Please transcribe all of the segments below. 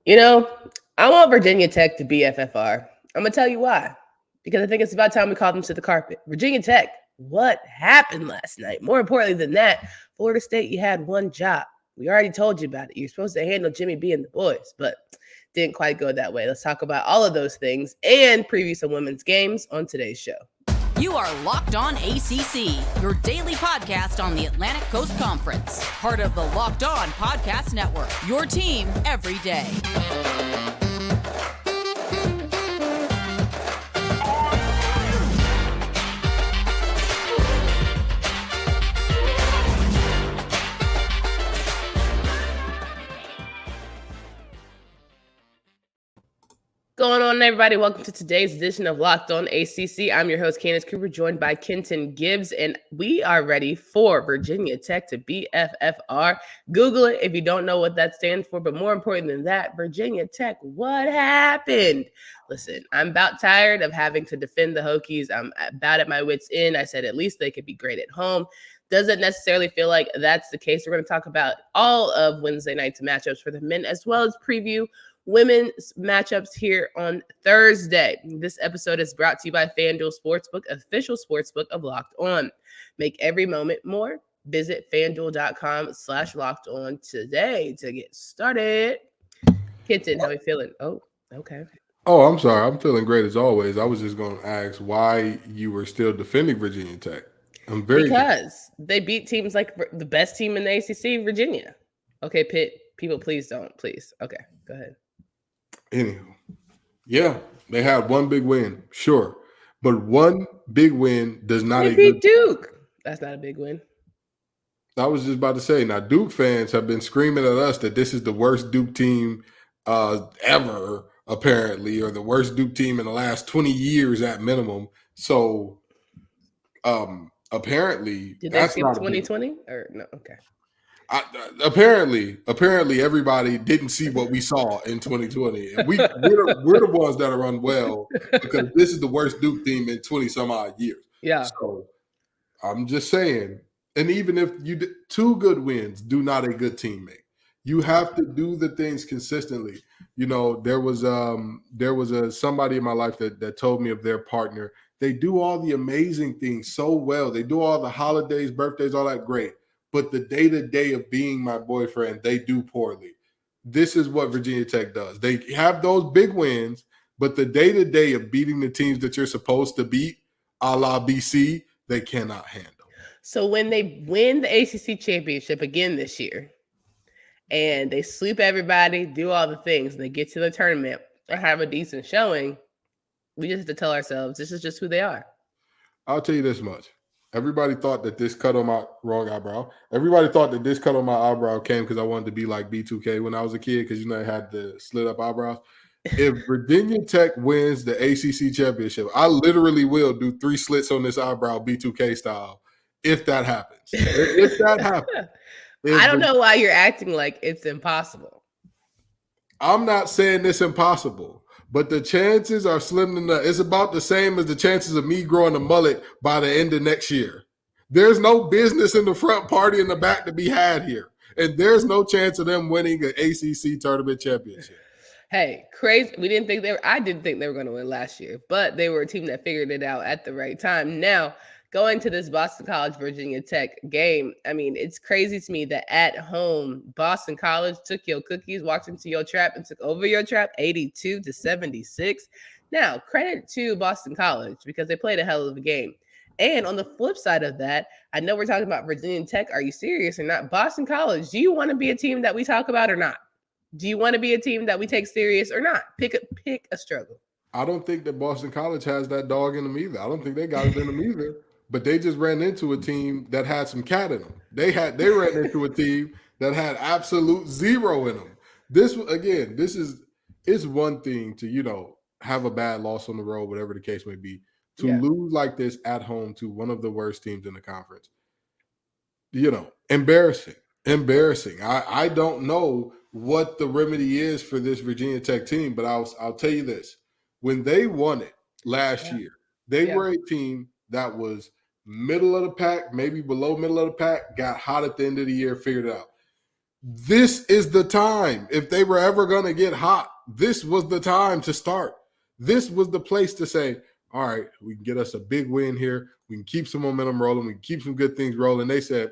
You know, I want Virginia Tech to be FFR. I'm going to tell you why. Because I think it's about time we called them to the carpet. Virginia Tech, what happened last night? More importantly than that, Florida State, you had one job. We already told you about it. You're supposed to handle Jimmy B and the boys, but didn't quite go that way. Let's talk about all of those things and preview some women's games on today's show. You are Locked On ACC, your daily podcast on the Atlantic Coast Conference. Part of the Locked On Podcast Network, your team every day. Going on, everybody? Welcome to today's edition of Locked On ACC. I'm your host, Candace Cooper, joined by Quinten Gibbs, and we are ready for Virginia Tech to be FFR. Google it if you don't know what that stands for, but more important than that, Virginia Tech, what happened? Listen, I'm about tired of having to defend the Hokies. I'm about at my wits' end. I said at least they could be great at home. Doesn't necessarily feel like that's the case. We're going to talk about all of Wednesday night's matchups for the men, as well as preview women's matchups here on Thursday. This episode is brought to you by FanDuel Sportsbook, official sportsbook of Locked On. Make every moment more. Visit FanDuel.com/Locked On today to get started. Quinten, how are you feeling? Oh, okay. Oh, I'm sorry. I'm feeling great as always. I was just going to ask why you were still defending Virginia Tech. I'm very because they beat teams like the best team in the ACC, Virginia. Okay, Pitt, people, please don't. Please. Okay, go ahead. Anyhow, yeah, they had one big win, sure. But one big win does not They beat Duke. That's not a big win. I was just about to say, now Duke fans have been screaming at us that this is the worst Duke team ever, apparently, or the worst Duke team in the last 20 years at minimum. So apparently did they skip 2020 or no? Okay. Apparently, everybody didn't see what we saw in 2020, and we're the ones that are unwell because this is the worst Duke team in 20 some odd years. Yeah. So I'm just saying, and even if you two good wins do not a good team make. You have to do the things consistently. You know, there was somebody in my life that told me of their partner. They do all the amazing things so well. They do all the holidays, birthdays, all that great. But the day-to-day of being my boyfriend, they do poorly. This is what Virginia Tech does. They have those big wins, but the day-to-day of beating the teams that you're supposed to beat, a la BC, they cannot handle. So when they win the ACC championship again this year, and they sweep everybody, do all the things, and they get to the tournament and have a decent showing, we just have to tell ourselves this is just who they are. I'll tell you this much. Everybody thought that this cut on my wrong eyebrow. Everybody thought that this cut on my eyebrow came because I wanted to be like B2K when I was a kid because, I had the slit up eyebrows. If Virginia Tech wins the ACC championship, I literally will do 3 slits on this eyebrow B2K style if that happens. If that happens. I don't know why you're acting like it's impossible. I'm not saying it's impossible. But the chances are slim to none. It's about the same as the chances of me growing a mullet by the end of next year. There's no business in the front, party in the back to be had here. And there's no chance of them winning an ACC tournament championship. Hey, crazy. I didn't think they were going to win last year, but they were a team that figured it out at the right time. Now, going to this Boston College Virginia Tech game, I mean, it's crazy to me that at home, Boston College took your cookies, walked into your trap, and took over your trap 82-76. Now, credit to Boston College because they played a hell of a game. And on the flip side of that, I know we're talking about Virginia Tech. Are you serious or not? Boston College, do you want to be a team that we talk about or not? Do you want to be a team that we take serious or not? Pick a struggle. I don't think that Boston College has that dog in them either. I don't think they got it in them either. But they just ran into a team that had some cat in them. They ran into a team that had absolute zero in them. It's one thing to, have a bad loss on the road, whatever the case may be. To lose like this at home to one of the worst teams in the conference. Embarrassing. I don't know what the remedy is for this Virginia Tech team, but I'll tell you this. When they won it last year, they were a team that was middle of the pack, maybe below middle of the pack, got hot at the end of the year, figured it out. This is the time. If they were ever going to get hot, this was the time to start. This was the place to say, all right, we can get us a big win here. We can keep some momentum rolling. We can keep some good things rolling. They said,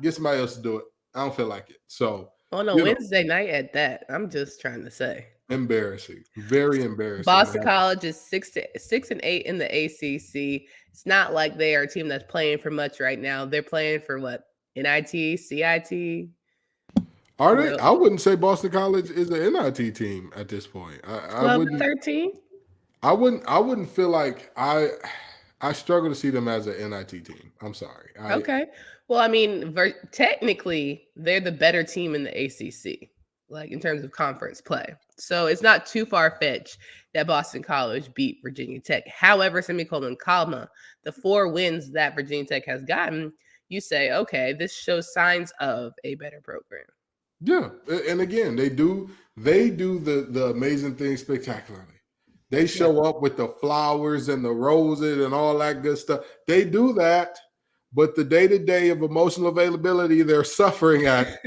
get somebody else to do it. I don't feel like it. So on a Wednesday night at that, I'm just trying to say. Embarrassing. Very embarrassing. Boston College is 6-8 in the ACC. It's not like they are a team that's playing for much right now. They're playing for what? NIT, CIT? Are they? I wouldn't say Boston College is an NIT team at this point. I wouldn't. 13? I wouldn't feel like I struggle to see them as an NIT team. I'm sorry. Okay. Well, I mean, technically, they're the better team in the ACC, like in terms of conference play. So it's not too far-fetched that Boston College beat Virginia Tech. However, comma, the 4 wins that Virginia Tech has gotten, you say, okay, this shows signs of a better program. Yeah. And again, they do the amazing things spectacularly. They show up with the flowers and the roses and all that good stuff. They do that, but the day-to-day of emotional availability, they're suffering at.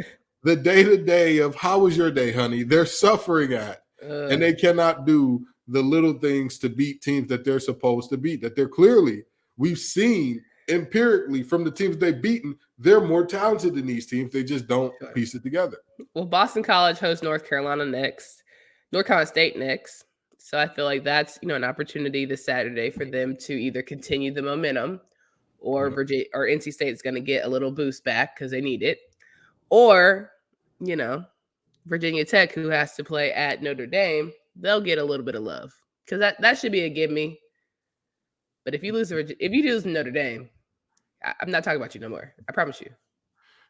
The day-to-day of how was your day, honey, they're suffering at. And they cannot do the little things to beat teams that they're supposed to beat, that they're clearly, we've seen empirically from the teams they've beaten, they're more talented than these teams. They just don't piece it together. Well, Boston College hosts North Carolina State next. So I feel like that's, an opportunity this Saturday for them to either continue the momentum or Virginia or NC State is going to get a little boost back because they need it. Or, Virginia Tech, who has to play at Notre Dame, they'll get a little bit of love because that should be a give me. But if you lose Notre Dame, I'm not talking about you no more. I promise you.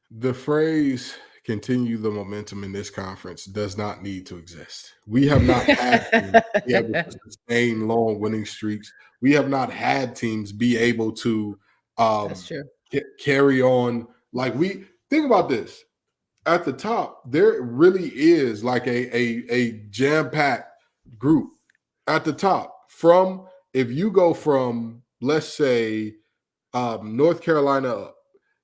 The phrase "continue the momentum in this conference" does not need to exist. We have not had teams be able to sustain long winning streaks. We have not had teams be able to That's true. Carry on. Like think about this. At the top, there really is like a jam-packed group at the top. If you go from, let's say, North Carolina up,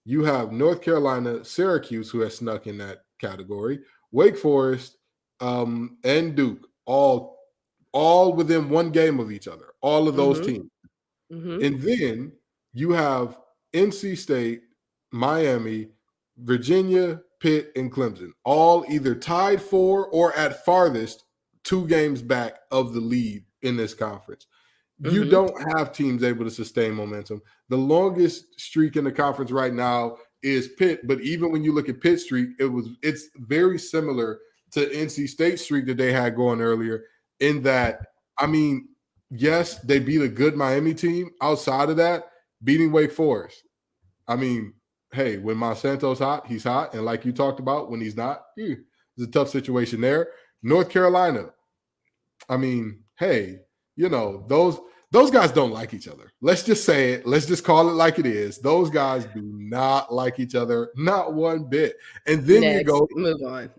you have North Carolina, Syracuse, who has snuck in that category, Wake Forest, and Duke, all within one game of each other, all of those teams. And then you have NC State, Miami, Virginia, Pitt, and Clemson, all either tied for or at farthest 2 games back of the lead in this conference. You don't have teams able to sustain momentum. The longest streak in the conference right now is Pitt, but even when you look at Pitt streak, it's very similar to NC State streak that they had going earlier in that, yes, they beat a good Miami team. Outside of that, beating Wake Forest. Hey, when Monsanto's hot, he's hot. And like you talked about, when he's not, it's a tough situation there. North Carolina. Hey, those guys don't like each other. Let's just say it. Let's just call it like it is. Those guys do not like each other, not one bit. And then move on.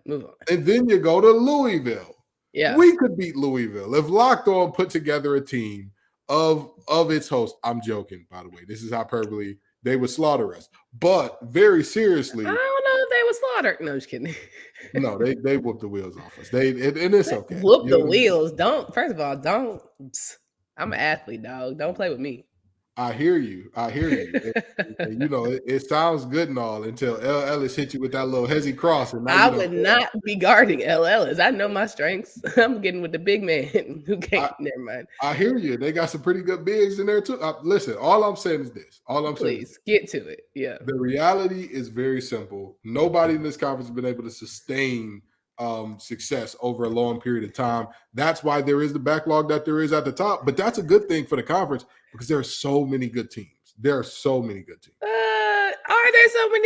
And then you go to Louisville. Yeah. We could beat Louisville. If Locked On put together a team of its hosts, I'm joking, by the way. This is hyperbole. They would slaughter us. But very seriously, I don't know if they would slaughter. No, just kidding. No, they whoop the wheels off us. And it's okay. Whoop the wheels. First of all, don't. I'm an athlete, dog. Don't play with me. I hear you. It sounds good and all until L. Ellis hit you with that little hezzy cross. And I would not be guarding L. Ellis. I know my strengths. I'm getting with the big man who can't. Never mind. I hear you. They got some pretty good bigs in there too. Listen, all I'm saying is this. Please get to it. Yeah. The reality is very simple. Nobody in this conference has been able to sustain success over a long period of time. That's why there is the backlog that there is at the top. But that's a good thing for the conference because there are so many good teams. Are there so many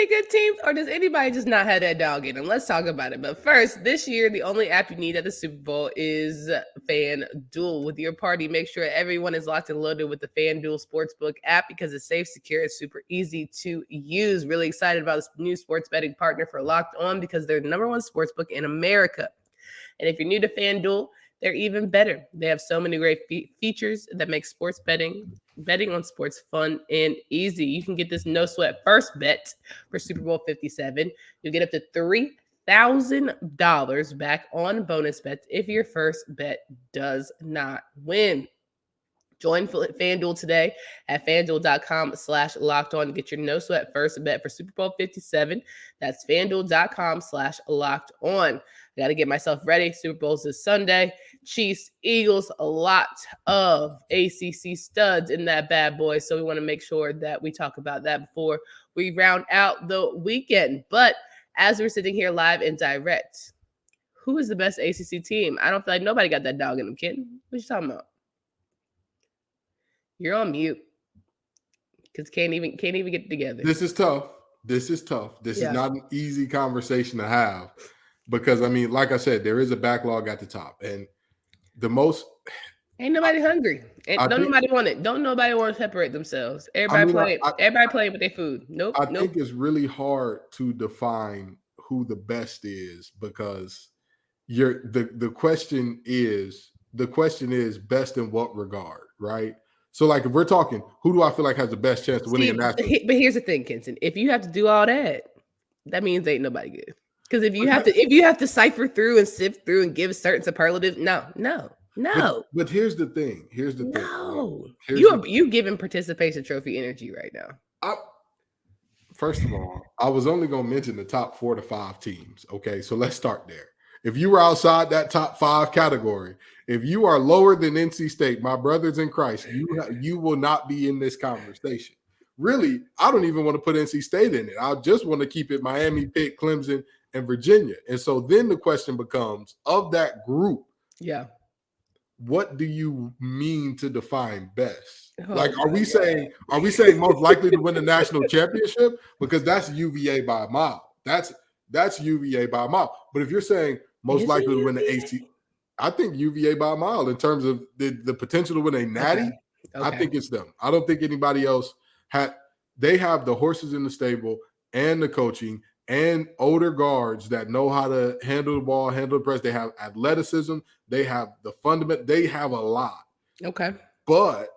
good teams, or does anybody just not have that dog in them? Let's talk about it. But first, this year, the only app you need at the Super Bowl is FanDuel. With your party, make sure everyone is locked and loaded with the FanDuel Sportsbook app because it's safe, secure, it's super easy to use. Really excited about this new sports betting partner for Locked On because they're the #1 sportsbook in America. And if you're new to FanDuel, they're even better. They have so many great features that make sports betting Betting on sports fun and easy. You can get this no sweat first bet for Super Bowl 57. You'll get up to $3,000 back on bonus bets if your first bet does not win. Join FanDuel today at FanDuel.com/locked-on to get your no sweat first bet for Super Bowl 57. That's FanDuel.com/locked-on. I got to get myself ready. Super Bowl's this Sunday. Chiefs, Eagles, a lot of ACC studs in that bad boy. So we want to make sure that we talk about that before we round out the weekend. But as we're sitting here live and direct, who is the best ACC team? I don't feel like nobody got that dog in them, Quinten. What you talking about? You're on mute because can't even get together. This is tough. This is not an easy conversation to have because, I mean, like I said, there is a backlog at the top. And the most... Ain't nobody hungry. Nobody want it. Don't nobody want to separate themselves. Everybody playing with their food. Nope. I think it's really hard to define who the best is because the question is best in what regard, right? So, like, if we're talking, who do I feel like has the best chance of winning a national? But here's the thing, Quinten. If you have to do all that means ain't nobody good. Because if you have to cipher through and sift through and give certain superlatives, no. But here's the thing. No. You giving participation trophy energy right now. First of all, I was only going to mention the top 4 to 5 teams. Okay, so let's start there. If you were outside that top 5 category, if you are lower than NC State, my brothers in Christ, you will not be in this conversation. Really, I don't even want to put NC State in it. I just want to keep it Miami, Pitt, Clemson, and Virginia. And so then the question becomes, of that group, what do you mean to define best? Are we saying most likely to win the national championship? Because that's UVA by a mile. That's UVA by a mile. But if you're saying most likely to win the ACC, I think UVA by a mile in terms of the potential to win a natty. Okay. I think it's them. I don't think anybody else they have the horses in the stable and the coaching and older guards that know how to handle the ball, handle the press. They have athleticism. They have the fundament. They have a lot. Okay. But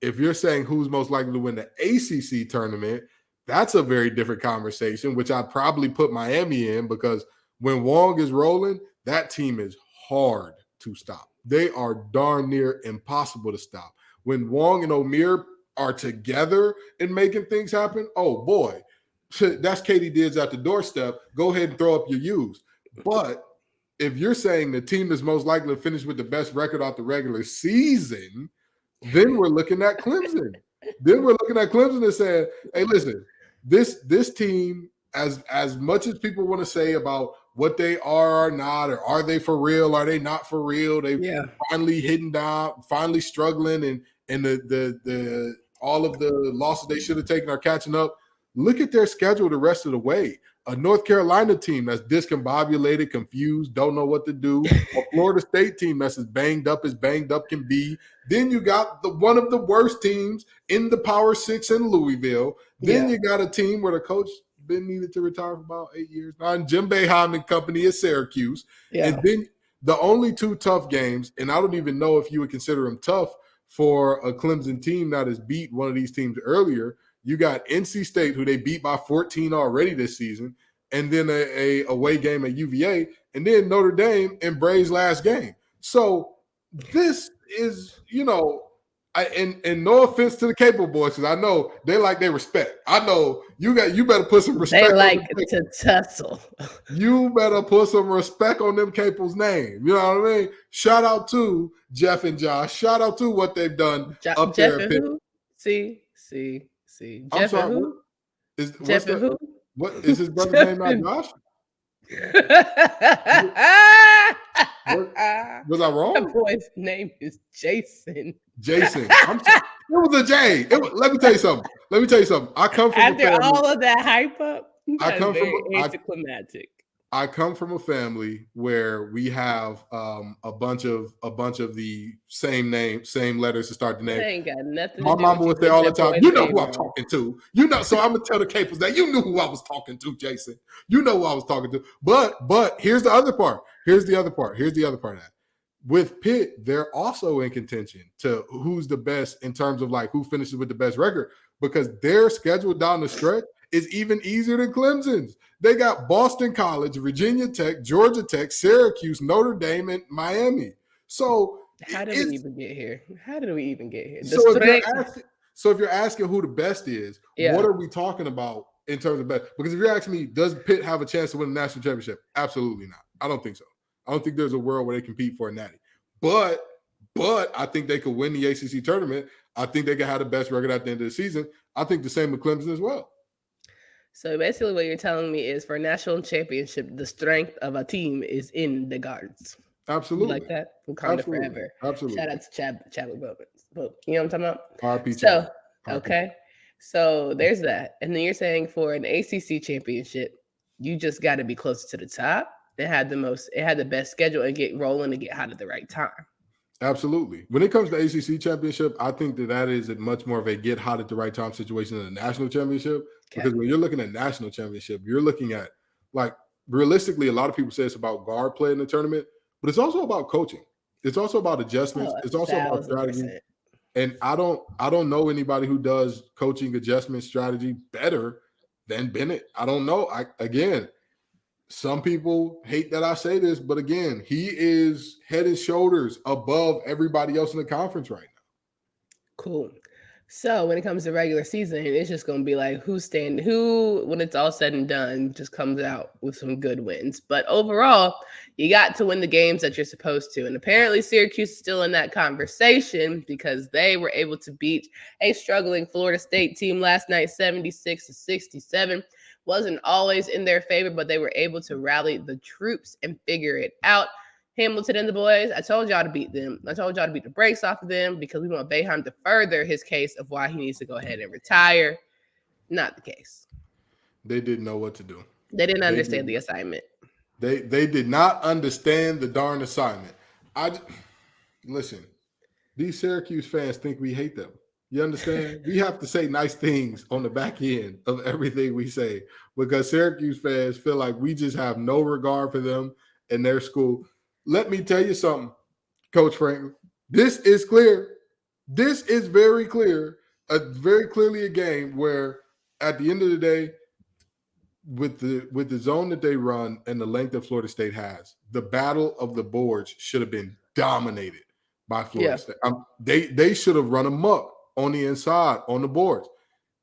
if you're saying who's most likely to win the ACC tournament, that's a very different conversation, which I'd probably put Miami in because when Wong is rolling, that team is hard to stop. They are darn near impossible to stop. When Wong and O'Meara are together and making things happen, oh boy, that's Katie Diggs at the doorstep. Go ahead and throw up your U's. But if you're saying the team is most likely to finish with the best record out the regular season, then we're looking at Clemson. And saying, hey, listen, this team, as much as people want to say about what they are or not, or are they for real? Are they not for real? They finally hitting down, finally struggling, and the all of the losses they should have taken are catching up. Look at their schedule the rest of the way. A North Carolina team that's discombobulated, confused, don't know what to do. A Florida State team that's as banged up can be. Then you got one of the worst teams in the Power 6 in Louisville. Then you got a team where the coach been needed to retire for about 8 years now, and Jim Boeheim and company at Syracuse. And then the only 2 tough games, and I don't even know if you would consider them tough for a Clemson team that has beat one of these teams earlier. You got NC State, who they beat by 14 already this season, and then a away game at UVA, and then Notre Dame in Bray's last game. So this is, and no offense to the Capable boys, because I know they like their respect. I know you better put some respect. They like to tussle. You better put some respect on them Capable's name. You know what I mean? Shout out to Jeff and Josh. Shout out to what they've done up Jeff there. And who? See. I'm sorry. Who? Jeff and who? What is his brother's name? Not Josh? Was I wrong? That boy's name is Jason. I'm sorry. It was a J. Let me tell you something. I come from after all of that hype up. I come from anticlimactic. I come from a family where we have a bunch of the same name, same letters to start the name. They ain't got nothing. My mama would say all the time, "You know who I'm talking to." So I'm gonna tell the Capers that you knew who I was talking to, Jason. You know who I was talking to. But here's the other part. Here's the other part of that. with Pitt, they're also in contention to who's the best in terms of like who finishes with the best record, because their schedule down the stretch is even easier than Clemson's. They got Boston College, Virginia Tech, Georgia Tech, Syracuse, Notre Dame, and Miami. So how did we even get here? How did we even get here? So if you're asking who the best is, what are we talking about in terms of best? Because if you're asking me, does Pitt have a chance to win a national championship? Absolutely not. I don't think so. I don't think there's a world where they compete for a natty. But I think they could win the ACC tournament. I think they could have the best record at the end of the season. I think the same with Clemson as well. So basically what you're telling me is for a national championship, the strength of a team is in the guards. Absolutely. You like that? Wakanda forever. Absolutely. Shout out to Chadwick Boseman. You know what I'm talking about? RP. So, okay. So there's that. And then you're saying for an ACC championship, you just got to be closer to the top. It had the best schedule and get rolling and get hot at the right time. Absolutely. When it comes to ACC championship, I think that is much more of a get hot at the right time situation than a national championship. Okay. Because when you're looking at national championship, you're looking at, like, realistically, a lot of people say it's about guard play in the tournament, but it's also about coaching. It's also about adjustments. It's also about strategy. And I don't know anybody who does coaching adjustment strategy better than Bennett. I don't know. Again, some people hate that I say this, but again, he is head and shoulders above everybody else in the conference right now. Cool. So when it comes to regular season, it's just going to be like who, when it's all said and done, just comes out with some good wins. But overall, you got to win the games that you're supposed to. And apparently Syracuse is still in that conversation because they were able to beat a struggling Florida State team last night, 76-67. Wasn't always in their favor, but they were able to rally the troops and figure it out. Hamilton and the boys, I told y'all to beat them. I told y'all to beat the brakes off of them because we want Boeheim to further his case of why he needs to go ahead and retire. Not the case. They didn't know what to do. They didn't understand the assignment. They did not understand the darn assignment. Listen, these Syracuse fans think we hate them. You understand? We have to say nice things on the back end of everything we say because Syracuse fans feel like we just have no regard for them and their school. Let me tell you something, Coach Franklin. This is clear. This is very clear. Very clearly a game where at the end of the day, with the zone that they run and the length that Florida State has, the battle of the boards should have been dominated by Florida State. They should have run amok on the inside, on the boards.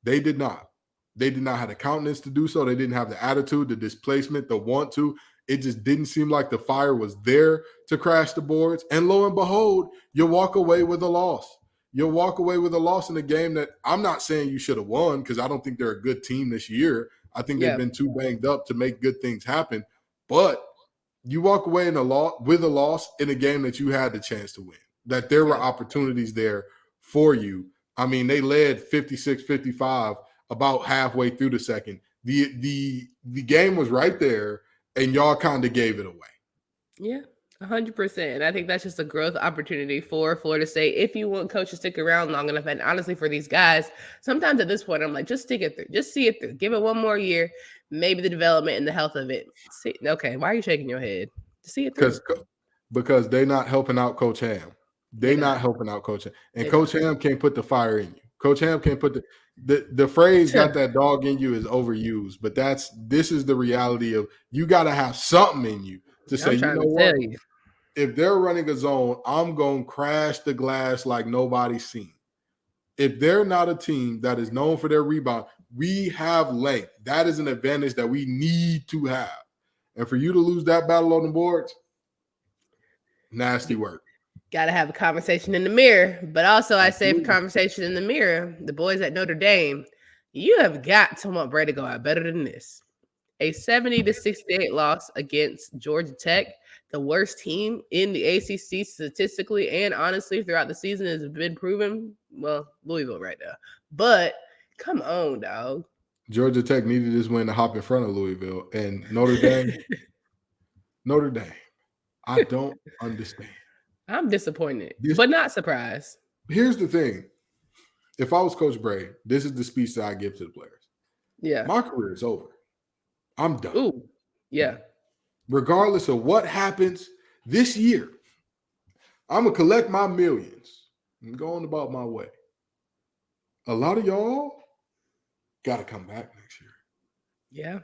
They did not. They did not have the countenance to do so. They didn't have the attitude, the displacement, the want to. It just didn't seem like the fire was there to crash the boards. And lo and behold, you walk away with a loss. You'll walk away with a loss in a game that I'm not saying you should have won because I don't think they're a good team this year. I think they've been too banged up to make good things happen. But you walk away with a loss in a game that you had the chance to win, that there were opportunities there for you. I mean, they led 56-55 about halfway through the second. The game was right there, and y'all kind of gave it away. Yeah, 100%. And I think that's just a growth opportunity for Florida State if you want coach to stick around long enough. And honestly, for these guys, sometimes at this point, I'm like, just stick it through. Just see it through. Give it one more year. Maybe the development and the health of it. Okay, why are you shaking your head? See it through. Because they're not helping out Coach Ham. They're not helping out Coach Ham. And Coach Ham can't put the fire in you. Coach Ham can't put the phrase got that dog in you is overused, but this is the reality of you got to have something in you to say, you know what? If they're running a zone, I'm going to crash the glass like nobody's seen. If they're not a team that is known for their rebound, we have length. That is an advantage that we need to have. And for you to lose that battle on the boards, nasty work. Got to have a conversation in the mirror. But also I say for conversation in the mirror, the boys at Notre Dame, you have got to want Brady to go out better than this. A 70-68 loss against Georgia Tech, the worst team in the ACC statistically and honestly throughout the season has been proven. Well, Louisville right now. But come on, dog. Georgia Tech needed this win to hop in front of Louisville. And Notre Dame, I don't understand. I'm disappointed, but not surprised. Here's the thing. If I was Coach Bray, this is the speech that I give to the players. Yeah. My career is over. I'm done. Ooh, yeah. Regardless of what happens this year, I'm going to collect my millions and go on about my way. A lot of y'all got to come back next year. Yeah.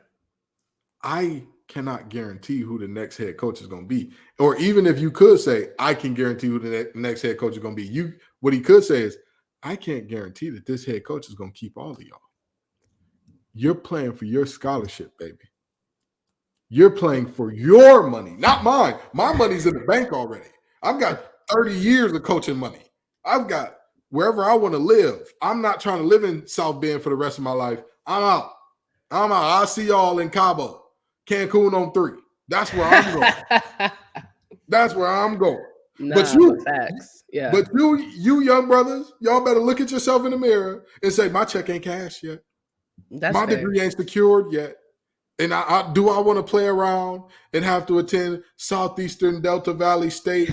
I cannot guarantee who the next head coach is going to be. Or even if you could say, I can guarantee who the next head coach is going to be. What he could say is, I can't guarantee that this head coach is going to keep all of y'all. You're playing for your scholarship, baby. You're playing for your money, not mine. My money's in the bank already. I've got 30 years of coaching money. I've got wherever I want to live. I'm not trying to live in South Bend for the rest of my life. I'm out. I'll see y'all in Cabo, Cancun on 3. That's where I'm going. That's where I'm going. But facts. Yeah. But you young brothers, y'all better look at yourself in the mirror and say, my check ain't cashed yet. My degree ain't secured yet. And do I want to play around and have to attend Southeastern Delta Valley State,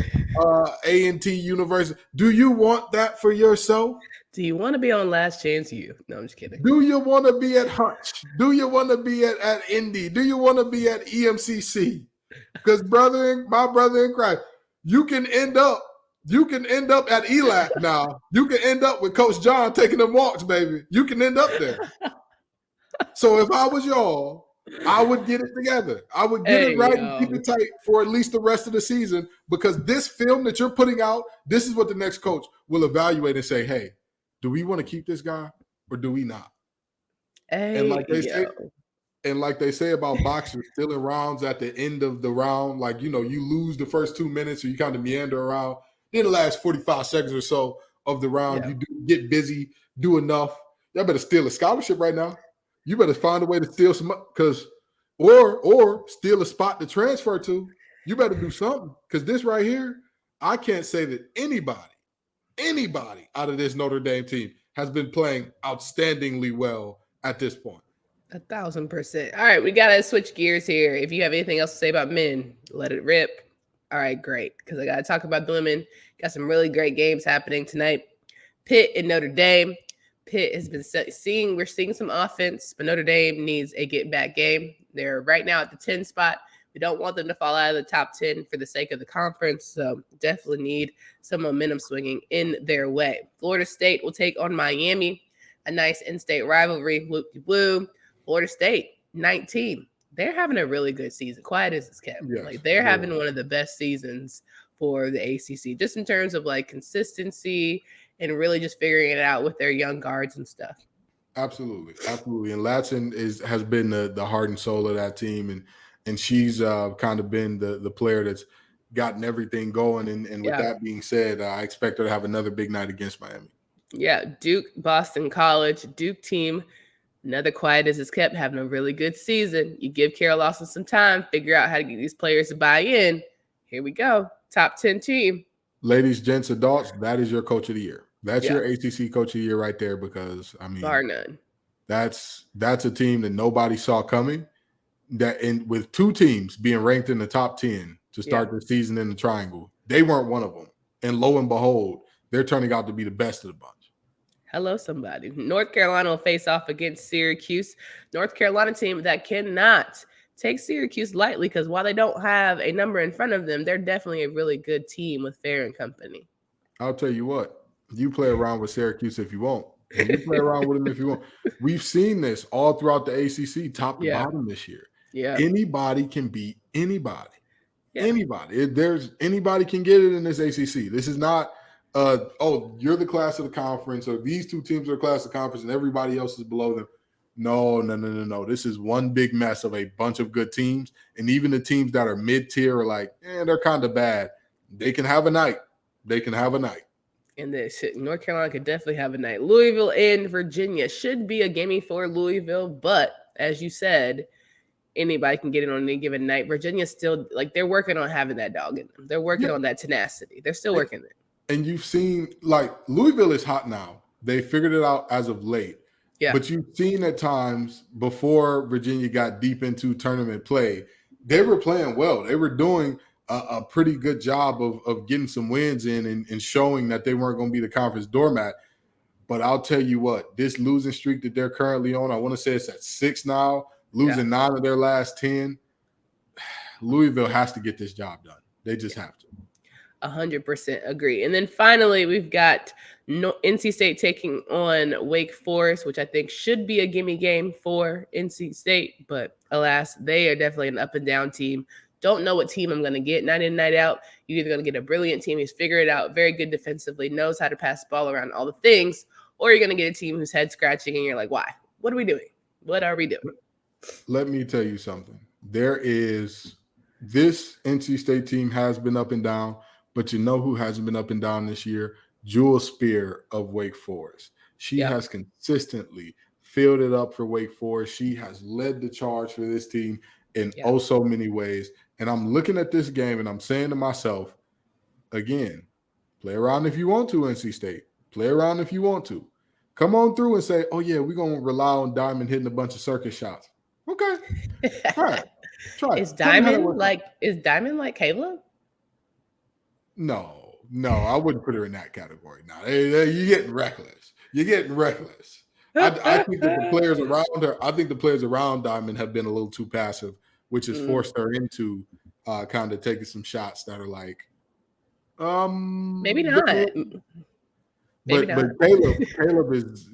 A&T University? Do you want that for yourself? Do you want to be on Last Chance U? No, I'm just kidding. Do you want to be at Hutch? Do you want to be at Indy? Do you want to be at EMCC? Because my brother in Christ, you can end up at ELAC now. You can end up with Coach John taking them walks, baby. You can end up there. So if I was y'all, I would get it together. I would get it right and keep it tight for at least the rest of the season, because this film that you're putting out, this is what the next coach will evaluate and say, hey, do we want to keep this guy or do we not? And like they say about boxers, stealing rounds at the end of the round, like, you lose the first 2 minutes or you kind of meander around. Then the last 45 seconds or so of the round, you do get busy, do enough. Y'all better steal a scholarship right now. You better find a way to steal some, or steal a spot to transfer to. You better do something, because this right here, I can't say that anybody out of this Notre Dame team has been playing outstandingly well at this point. 1,000%. All right, we got to switch gears here. If you have anything else to say about men, let it rip. All right, great, because I got to talk about the women. Got some really great games happening tonight. Pitt and Notre Dame. Pitt has been we're seeing some offense, but Notre Dame needs a get-back game. They're right now at the 10 spot. We don't want them to fall out of the top 10 for the sake of the conference, so definitely need some momentum swinging in their way. Florida State will take on Miami, a nice in-state rivalry. Whoop-de-woo. Florida State, 19. They're having a really good season, quiet as it's kept. Yes, they're having one of the best seasons for the ACC, just in terms of consistency and really just figuring it out with their young guards and stuff. Absolutely. And Latson has been the heart and soul of that team, and she's kind of been the player that's gotten everything going. And with that being said, I expect her to have another big night against Miami. Yeah, Duke, Boston College, Duke team, another quiet as it's kept, having a really good season. You give Carol Lawson some time, figure out how to get these players to buy in. Here we go. Top 10 team. Ladies, gents, adults, that is your coach of the year. That's your ACC coach of the year right there, because bar none. That's a team that nobody saw coming. And with two teams being ranked in the top 10 to start the season in the triangle, they weren't one of them. And lo and behold, they're turning out to be the best of the bunch. Hello, somebody. North Carolina will face off against Syracuse. North Carolina team that cannot take Syracuse lightly, because while they don't have a number in front of them, they're definitely a really good team with Fair and company. I'll tell you what. You play around with Syracuse if you want. And you play around with them if you want. We've seen this all throughout the ACC, top to bottom this year. Yeah, anybody can beat anybody. Yeah. Anybody. Anybody can get it in this ACC. This is not, you're the class of the conference, or these two teams are the class of the conference, and everybody else is below them. No. This is one big mess of a bunch of good teams, and even the teams that are mid-tier are they're kind of bad. They can have a night. And this North Carolina could definitely have a night. Louisville and Virginia should be a gimme for Louisville, but as you said, anybody can get it on any given night. Virginia's still they're working on having that dog in them. They're working on that tenacity. They're still working it. And you've seen Louisville is hot now. They figured it out as of late. Yeah. But you've seen at times before Virginia got deep into tournament play, they were playing well. They were doing a pretty good job of getting some wins in and showing that they weren't going to be the conference doormat. But I'll tell you what, this losing streak that they're currently on, I want to say it's at 6 now, losing 9 of their last 10. Louisville has to get this job done. They just have to. 100% agree. And then finally, we've got NC State taking on Wake Forest, which I think should be a gimme game for NC State. But alas, they are definitely an up and down team. Don't know what team I'm going to get. Night in, night out, you're either going to get a brilliant team who's figured it out, very good defensively, knows how to pass the ball around, all the things, or you're going to get a team who's head scratching and you're like, why? What are we doing? What are we doing? Let me tell you something. This NC State team has been up and down, but you know who hasn't been up and down this year? Jewel Spear of Wake Forest. She has consistently filled it up for Wake Forest. She has led the charge for this team in so many ways. And I'm looking at this game and I'm saying to myself, again, play around if you want to, NC State. Play around if you want to. Come on through and say, oh, yeah, we're going to rely on Diamond hitting a bunch of circus shots. Okay. Try it. Is Diamond like Kayla? No, I wouldn't put her in that category. No, you're getting reckless. I think that the players around her, I think the players around Diamond have been a little too passive, which has forced her into kind of taking some shots that are like, maybe not. But Caleb is,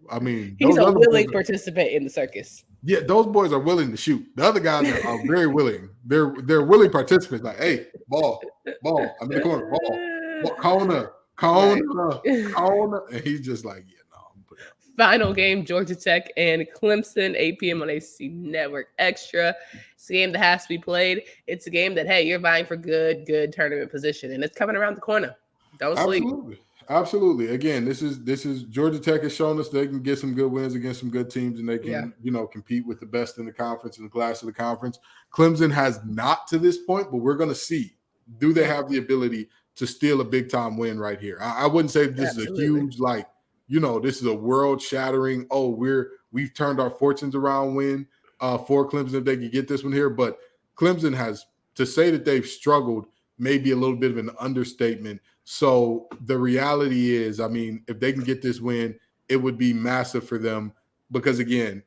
I mean, he's a willing participant in the circus. Yeah, those boys are willing to shoot. The other guys are very willing. They're willing participants. Like, hey, ball. I'm in the corner. Ball. Corner. And he's just like, yeah, no. I'm putting it up. Final game, Georgia Tech and Clemson, 8 p.m. on ACC Network Extra. It's a game that has to be played. It's a game that, hey, you're vying for good tournament position, and it's coming around the corner. Don't sleep. Absolutely. Again, this is Georgia Tech has shown us they can get some good wins against some good teams, and they can, compete with the best in the conference and the class of the conference. Clemson has not to this point, but we're going to see. Do they have the ability to steal a big time win right here? I wouldn't say this is a huge, this is a world shattering, we've turned our fortunes around win for Clemson if they could get this one here. But Clemson has, to say that they've struggled, maybe a little bit of an understatement. So the reality is, I mean, if they can get this win, it would be massive for them because, again,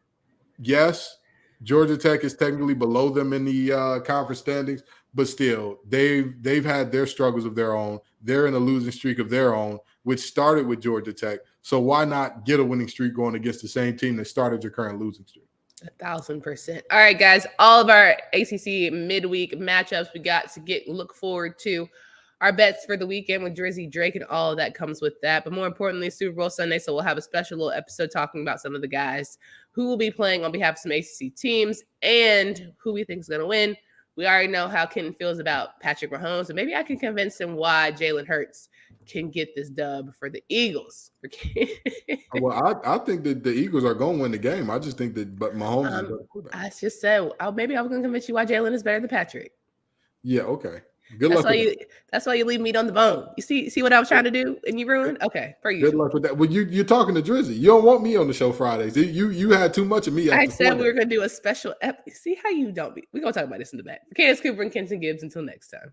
yes, Georgia Tech is technically below them in the conference standings, but still, they've had their struggles of their own. They're in a losing streak of their own, which started with Georgia Tech. So why not get a winning streak going against the same team that started your current losing streak? 1,000%. All right, guys, all of our ACC midweek matchups we got to look forward to. Our bets for the weekend with Drizzy Drake and all of that comes with that. But more importantly, Super Bowl Sunday. So we'll have a special little episode talking about some of the guys who will be playing on behalf of some ACC teams and who we think is going to win. We already know how Quentin feels about Patrick Mahomes. And maybe I can convince him why Jalen Hurts can get this dub for the Eagles. Well, I think that the Eagles are going to win the game. I just think that Mahomes is better quarterback. I just said, maybe I was going to convince you why Jalen is better than Patrick. Yeah, okay. Good luck. That's why you leave meat on the bone. You see what I was trying to do and you ruined? Okay, for you. Good luck with that. Well, you're talking to Drizzy. You don't want me on the show Fridays. You had too much of me. I said we were going to do a special episode. See how you don't be. We're going to talk about this in the back. For Candace Cooper and Kenton Gibbs. Until next time.